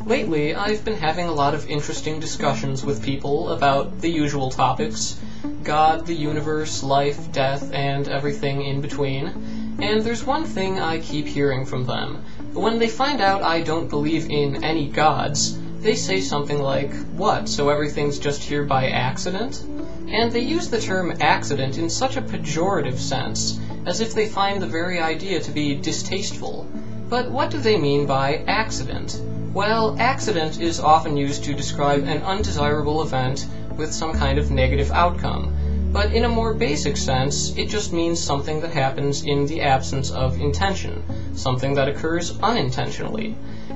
Lately, I've been having a lot of interesting discussions with people about the usual topics: God, the universe, life, death, and everything in between. And there's one thing I keep hearing from them. When they find out I don't believe in any gods, they say something like, "What, so everything's just here by accident?" And they use the term accident in such a pejorative sense, as if they find the very idea to be distasteful. But what do they mean by accident? Well, accident is often used to describe an undesirable event with some kind of negative outcome. But in a more basic sense, it just means something that happens in the absence of intention, something that occurs unintentionally.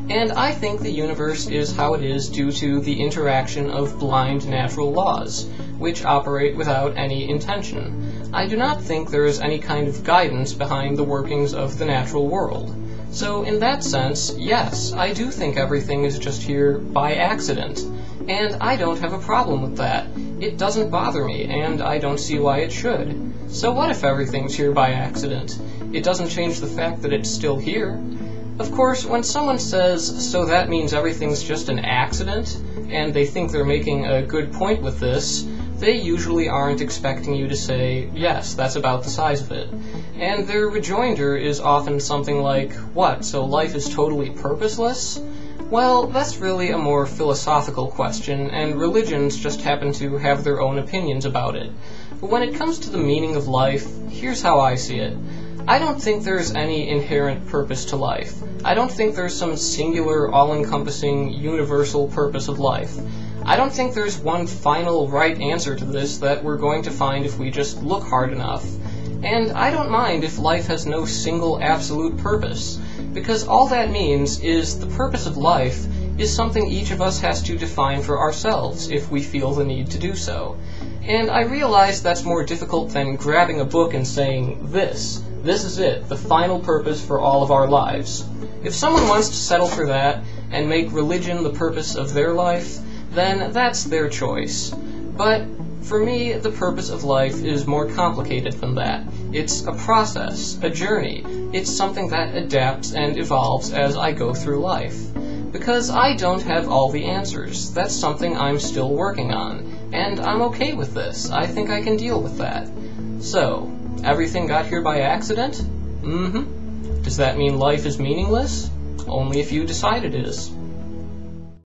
And I think the universe is how it is due to the interaction of blind natural laws, which operate without any intention. I do not think there is any kind of guidance behind the workings of the natural world. So in that sense, yes, I do think everything is just here by accident. And I don't have a problem with that. It doesn't bother me, and I don't see why it should. So what if everything's here by accident? It doesn't change the fact that it's still here. Of course, when someone says, "So that means everything's just an accident," and they think they're making a good point with this, they usually aren't expecting you to say, "Yes, that's about the size of it." And their rejoinder is often something like, "What, so life is totally purposeless?" Well, that's really a more philosophical question, and religions just happen to have their own opinions about it. But when it comes to the meaning of life, here's how I see it. I don't think there's any inherent purpose to life. I don't think there's some singular, all-encompassing, universal purpose of life. I don't think there's one final right answer to this that we're going to find if we just look hard enough. And I don't mind if life has no single absolute purpose, because all that means is the purpose of life is something each of us has to define for ourselves if we feel the need to do so. And I realize that's more difficult than grabbing a book and saying, this is it, the final purpose for all of our lives. If someone wants to settle for that and make religion the purpose of their life, then that's their choice. But for me, the purpose of life is more complicated than that. It's a process, a journey. It's something that adapts and evolves as I go through life. Because I don't have all the answers. That's something I'm still working on. And I'm okay with this. I think I can deal with that. So, everything got here by accident? Mm-hmm. Does that mean life is meaningless? Only if you decide it is.